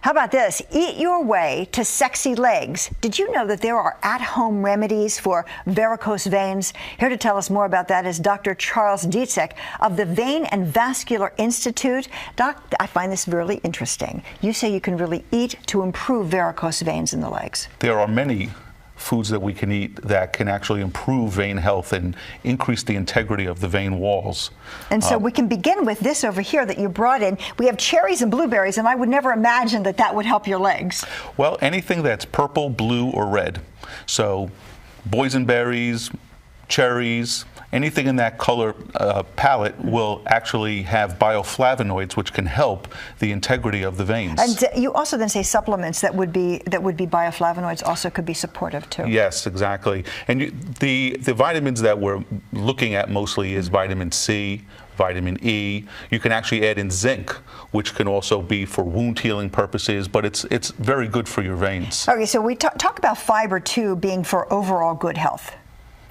How about this? Eat your way to sexy legs. Did you know that there are at-home remedies for varicose veins? Here to tell us more about that is Dr. Charles Dietzek of the Vein and Vascular Institute. Doc, I find this really interesting. You say you can really eat to improve varicose veins in the legs. There are many foods that we can eat that can actually improve vein health and increase the integrity of the vein walls. And so we can begin with this over here that you brought in. We have cherries and blueberries, and I would never imagine that that would help your legs. Well, anything that's purple, blue, or red. So boysenberries, cherries, anything in that color palette will actually have bioflavonoids, which can help the integrity of the veins. And you also then say supplements that would be bioflavonoids also could be supportive too. Yes, exactly. And the vitamins that we're looking at mostly is vitamin C, vitamin E. You can actually add in zinc, which can also be for wound healing purposes, but it's very good for your veins. Okay, so we talk about fiber too being for overall good health.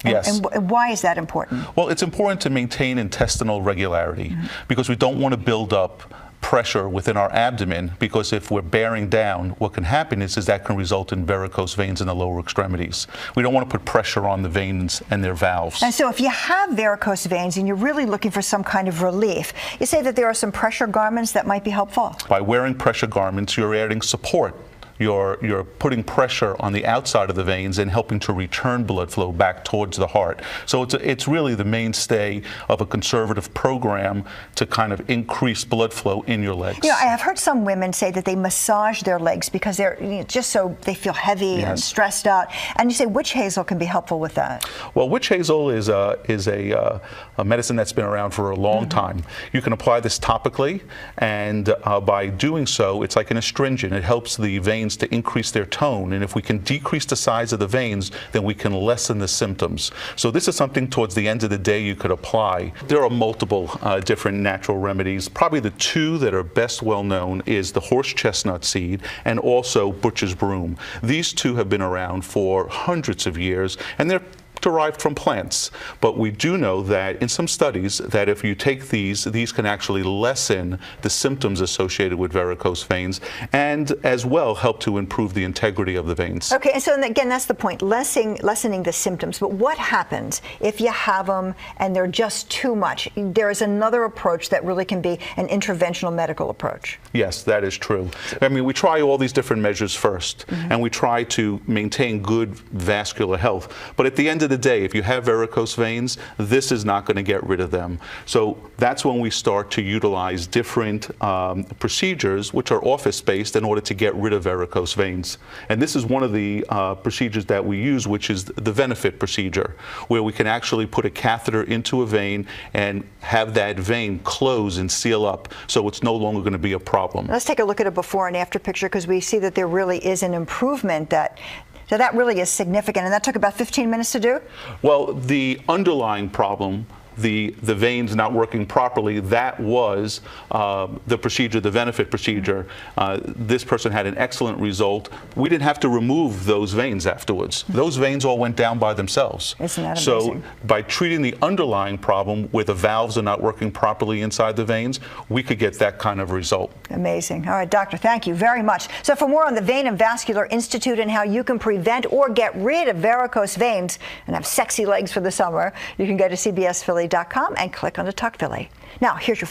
Yes. And why is that important? Well, it's important to maintain intestinal regularity because we don't want to build up pressure within our abdomen, because if we're bearing down, what can happen is that can result in varicose veins in the lower extremities. We don't want to put pressure on the veins and their valves. And so if you have varicose veins and you're really looking for some kind of relief, you say that there are some pressure garments that might be helpful. By wearing pressure garments, you're adding support. You're putting pressure on the outside of the veins and helping to return blood flow back towards the heart. So it's really the mainstay of a conservative program to kind of increase blood flow in your legs. You know, I have heard some women say that they massage their legs because they're just so they feel heavy and stressed out. And you say witch hazel can be helpful with that. Well, witch hazel is a medicine that's been around for a long time. You can apply this topically, and by doing so, it's like an astringent. It helps the veins to increase their tone, and if we can decrease the size of the veins, then we can lessen the symptoms. So this is something towards the end of the day you could apply. There are multiple different natural remedies. Probably the two that are best well known is the horse chestnut seed and also butcher's broom. These two have been around for hundreds of years, and they're derived from plants. But we do know that in some studies that if you take these can actually lessen the symptoms associated with varicose veins and as well help to improve the integrity of the veins. Okay, and so again, that's the point, lessening the symptoms. But what happens if you have them and they're just too much? There is another approach that really can be an interventional medical approach. Yes, that is true. I mean, we try all these different measures first, and we try to maintain good vascular health. But at the end of the day, if you have varicose veins, this is not going to get rid of them. So that's when we start to utilize different procedures, which are office-based, in order to get rid of varicose veins. And this is one of the procedures that we use, which is the Benefit procedure, where we can actually put a catheter into a vein and have that vein close and seal up, so it's no longer going to be a problem. Let's take a look at a before and after picture, because we see that there really is an improvement so that really is significant, and that took about 15 minutes to do? Well, the underlying problem, the veins not working properly, that was the procedure, the Benefit procedure. This person had an excellent result. We didn't have to remove those veins afterwards. Those veins all went down by themselves. Isn't that amazing? So by treating the underlying problem where the valves are not working properly inside the veins, we could get that kind of result. Amazing. All right, doctor, thank you very much. So for more on the Vein and Vascular Institute and how you can prevent or get rid of varicose veins and have sexy legs for the summer, you can go to CBSPhilly.com and click on the Talk Philly. Now, here's your